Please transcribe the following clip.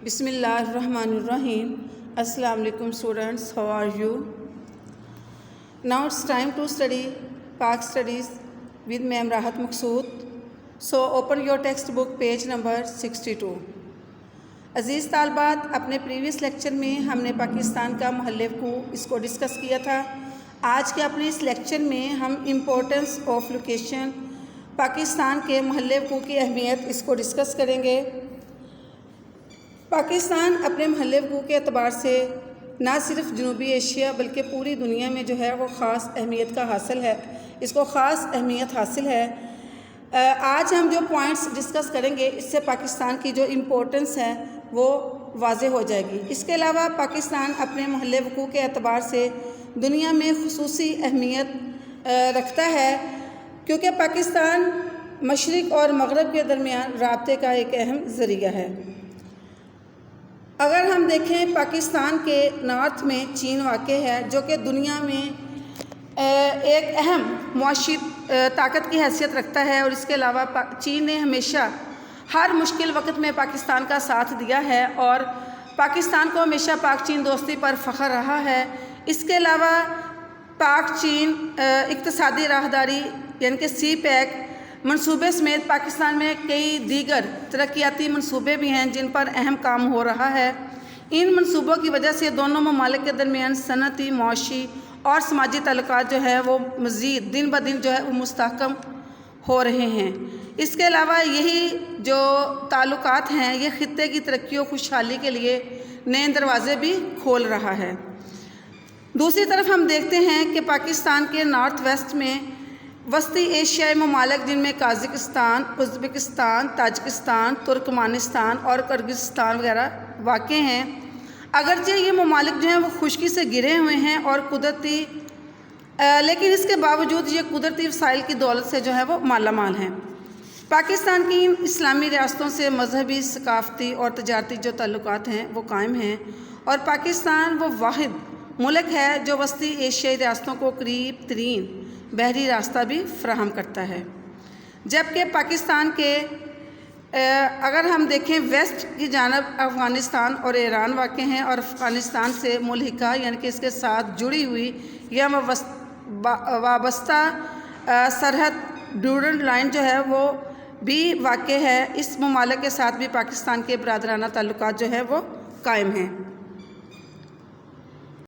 Bismillahirrahmanirrahim. Assalamu alaikum students, how are you? Now it's time to study Pak Studies with Ma'am Rahat Maqsood. So open your textbook page number 62. अज़ीज़ तालबात, अपने previous lecture में हमने पाकिस्तान का महल्ले वक़ू इसको discuss किया था। आज के अपने इस लेक्चर में हम इम्पोर्टेंस ऑफ लोकेशन, पाकिस्तान के महल्ले वक़ू की अहमियत इसको डिस्कस करेंगे। पाकिस्तान अपने महल्ले वक़ू के एतबार से ना सिर्फ जनूबी एशिया बल्कि पूरी दुनिया में जो है वो ख़ास अहमियत का हासिल है, इसको ख़ास अहमियत हासिल है। आज हम जो पॉइंट्स डिस्कस करेंगे इससे पाकिस्तान की जो इम्पोर्टेंस है वो वाज़े हो जाएगी। इसके अलावा पाकिस्तान अपने महल्ले वक़ू के एतबार से दुनिया में ख़ुसूसी अहमियत रखता है, क्योंकि पाकिस्तान मशरिक़ और मग़रिब के दरमियान राब्ते का एक अहम ज़रिया है। अगर हम देखें, पाकिस्तान के नॉर्थ में चीन वाक़ है, जो कि दुनिया में एक अहम मुआशी ताकत की हैसियत रखता है, और इसके अलावा चीन ने हमेशा हर मुश्किल वक्त में पाकिस्तान का साथ दिया है और पाकिस्तान को हमेशा पाक चीन दोस्ती पर फ़ख्र रहा है। इसके अलावा पाक चीन इक़्तिसादी राहदारी यानी कि सी पैक मंसूबे समेत पाकिस्तान में कई दीगर तरक्याती मंसूबे भी हैं जिन पर अहम काम हो रहा है। इन मंसूबों की वजह से दोनों ममालिक के दरमियान सनती, मुआशी और समाजी ताल्लुकात जो है वो मज़ीद दिन ब दिन जो है वो मुस्तहकम हो रहे हैं। इसके अलावा यही जो ताल्लुकात हैं ये ख़ित्ते की तरक्की और खुशहाली के लिए नए दरवाज़े भी खोल रहा है। दूसरी तरफ हम देखते हैं कि पाकिस्तान के नॉर्थ वेस्ट में वस्ती एशियाई ममालिक जिनमें कज़ाकिस्तान, उज़्बेकिस्तान, ताजिकिस्तान, तुर्कमानिस्तान और किर्गिस्तान वगैरह वाक़ हैं। अगरचे ये ममालिक जो हैं वो खुश्की से घिरे हुए हैं और कुदरती लेकिन इसके बावजूद ये कुदरती वसाइल की दौलत से जो है वो माला माल हैं। पाकिस्तान की इन इस्लामी रियासतों से मजहबी, सकाफ़ती और तजारती जो ताल्लुकात हैं वो कायम हैं, और पाकिस्तान वो वाहिद मुल्क है जो वस्ती एशियाई रियासतों को करीब तरीन बहरी रास्ता भी फराहम करता है। जबकि पाकिस्तान के अगर हम देखें वेस्ट की जानब अफ़गानिस्तान और ईरान वाक़ हैं, और अफ़गानिस्तान से मुल्हिका यानी कि इसके साथ जुड़ी हुई या वाबस्ता सरहद ड्यूरल लाइन जो है वो भी वाक़ है। इस ममालिक के साथ भी पाकिस्तान के बरादराना ताल्लुकात जो है वो कायम हैं।